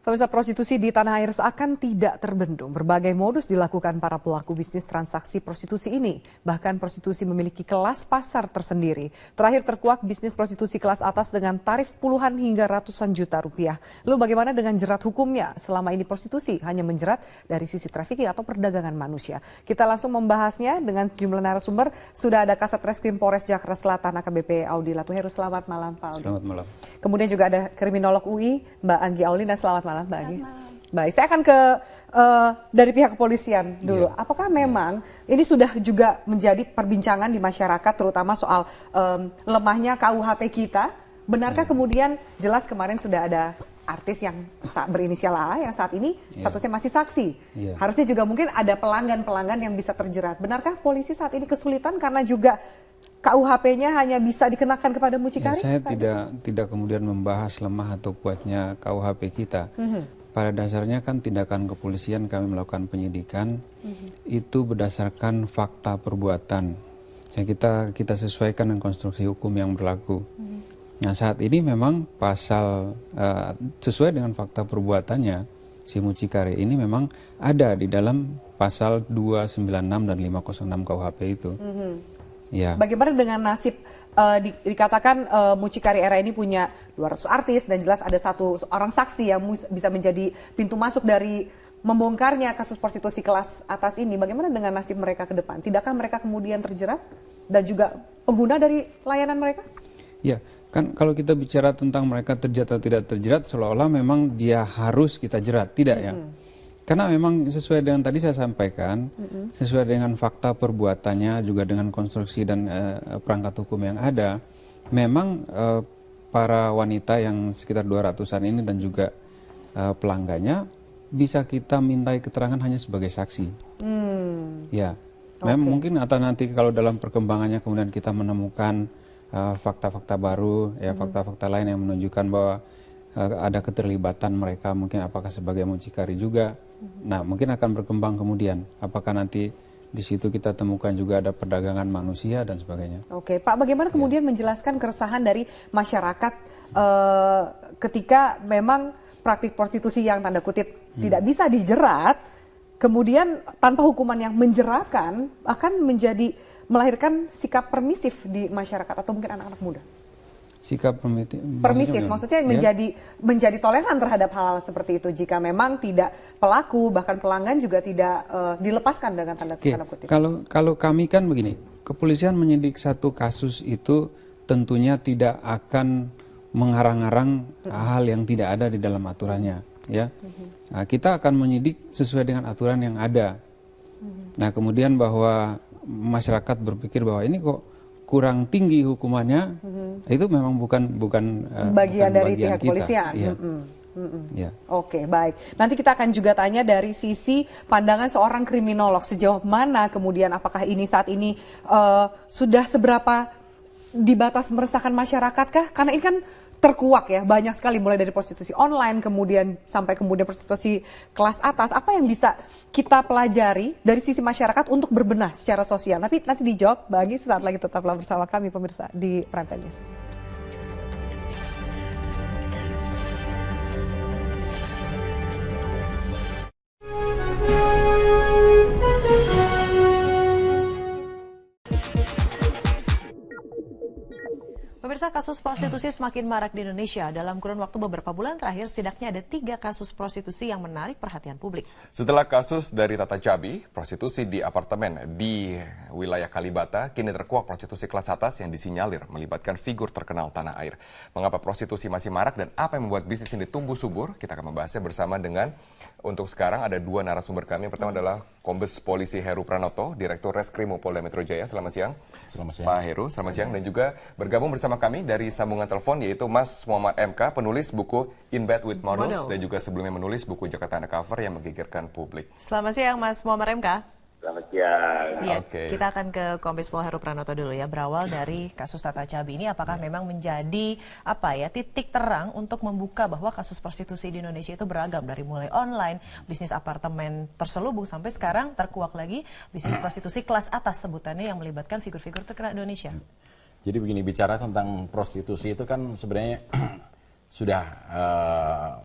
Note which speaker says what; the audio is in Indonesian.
Speaker 1: Pemirsa, prostitusi di tanah air seakan tidak terbendung. Berbagai modus dilakukan para pelaku bisnis transaksi prostitusi ini. Bahkan prostitusi memiliki kelas pasar tersendiri. Terakhir terkuak bisnis prostitusi kelas atas dengan tarif puluhan hingga ratusan juta rupiah. Lalu bagaimana dengan jerat hukumnya? Selama ini prostitusi hanya menjerat dari sisi trafficking atau perdagangan manusia. Kita langsung membahasnya dengan sejumlah narasumber. Sudah ada Kasat Reskrim Polres Jakarta Selatan AKBP Audi Latuheru. Selamat malam Pak Audi.
Speaker 2: Selamat malam.
Speaker 1: Kemudian juga ada kriminolog UI Mbak Anggi Aulina. Selamat malam Mbak Anggi. Baik, saya akan ke dari pihak kepolisian dulu. Apakah memang ini sudah juga menjadi perbincangan di masyarakat, terutama soal lemahnya KUHP kita? Benarkah kemudian jelas kemarin sudah ada artis yang berinisial A yang saat ini statusnya masih saksi? Harusnya juga mungkin ada pelanggan-pelanggan yang bisa terjerat. Benarkah polisi saat ini kesulitan karena juga KUHP-nya hanya bisa dikenakan kepada mucikari?
Speaker 2: Saya tidak kemudian membahas lemah atau kuatnya KUHP kita. Pada dasarnya kan tindakan kepolisian kami melakukan penyidikan itu berdasarkan fakta perbuatan. Kita sesuaikan dengan konstruksi hukum yang berlaku. Nah saat ini memang pasal sesuai dengan fakta perbuatannya si mucikari ini memang ada di dalam pasal 296 dan 506 KUHP itu. Ya. Bagaimana
Speaker 1: dengan nasib dikatakan mucikari era ini punya 200 artis dan jelas ada satu orang saksi yang bisa menjadi pintu masuk dari membongkarnya kasus prostitusi kelas atas ini. Bagaimana dengan nasib mereka ke depan? Tidakkah mereka kemudian terjerat dan juga pengguna dari layanan mereka?
Speaker 2: Ya, kan kalau kita bicara tentang mereka terjerat atau tidak terjerat, seolah-olah memang dia harus kita jerat, tidak ya? Karena memang sesuai dengan tadi saya sampaikan, sesuai dengan fakta perbuatannya, juga dengan konstruksi dan perangkat hukum yang ada, memang para wanita yang sekitar 200-an ini dan juga pelanggannya bisa kita mintai keterangan hanya sebagai saksi. Ya, memang mungkin atau nanti kalau dalam perkembangannya kemudian kita menemukan fakta-fakta baru, ya fakta-fakta lain yang menunjukkan bahwa ada keterlibatan mereka, mungkin apakah sebagai mucikari juga. Nah, mungkin akan berkembang kemudian. Apakah nanti di situ kita temukan juga ada perdagangan manusia dan sebagainya.
Speaker 1: Oke, Pak, bagaimana kemudian menjelaskan keresahan dari masyarakat ketika memang praktik prostitusi yang tanda kutip tidak bisa dijerat, kemudian tanpa hukuman yang menjerakan akan melahirkan sikap permisif di masyarakat atau mungkin anak-anak muda?
Speaker 2: Sikap
Speaker 1: permisif maksudnya menjadi toleran terhadap hal-hal seperti itu jika memang tidak pelaku bahkan pelanggan juga tidak dilepaskan dengan tanda kutip.
Speaker 2: Kalau kami kan begini, kepolisian menyidik satu kasus itu tentunya tidak akan mengarang-arang hal yang tidak ada di dalam aturannya, ya. Nah, kita akan menyidik sesuai dengan aturan yang ada. Nah, kemudian bahwa masyarakat berpikir bahwa ini kok kurang tinggi hukumannya, itu memang bukan
Speaker 1: bagian dari pihak kepolisian.
Speaker 2: Ya.
Speaker 1: Oke, baik. Nanti kita akan juga tanya dari sisi pandangan seorang kriminolog sejauh mana kemudian apakah ini saat ini sudah seberapa di batas meresahkan masyarakat kah? Karena ini kan terkuak ya, banyak sekali mulai dari prostitusi online kemudian sampai kemudian prostitusi kelas atas. Apa yang bisa kita pelajari dari sisi masyarakat untuk berbenah secara sosial? Tapi nanti dijawab bagi sesaat lagi, tetaplah bersama kami pemirsa di Prime Time News.
Speaker 3: Pemirsa, kasus prostitusi semakin marak di Indonesia. Dalam kurun waktu beberapa bulan terakhir, setidaknya ada 3 kasus prostitusi yang menarik perhatian publik.
Speaker 4: Setelah kasus dari Tata Cabi, prostitusi di apartemen di wilayah Kalibata, kini terkuak prostitusi kelas atas yang disinyalir melibatkan figur terkenal tanah air. Mengapa prostitusi masih marak dan apa yang membuat bisnis ini tumbuh subur? Kita akan membahasnya bersama dengan, untuk sekarang ada 2 narasumber kami. Yang pertama adalah Kombes Polisi Heru Pranoto, Direktur Reskrim Polda Metro Jaya. Selamat siang.
Speaker 5: Selamat siang.
Speaker 4: Pak Heru, selamat siang. Dan juga bergabung bersama kami dari sambungan telepon yaitu Mas Muhammad MK, penulis buku In Bed with Models dan juga sebelumnya menulis buku Jakarta Undercover yang menggegerkan publik.
Speaker 3: Selamat siang Mas Muhammad MK.
Speaker 6: Selamat siang.
Speaker 3: Ya, kita akan ke Kombes Pol Heru Pranoto dulu ya. Berawal dari kasus Tata Cabi ini, apakah memang menjadi titik terang untuk membuka bahwa kasus prostitusi di Indonesia itu beragam, dari mulai online, bisnis apartemen terselubung sampai sekarang terkuak lagi bisnis prostitusi kelas atas sebutannya yang melibatkan figur-figur terkenal Indonesia.
Speaker 5: Jadi begini, bicara tentang prostitusi itu kan sebenarnya sudah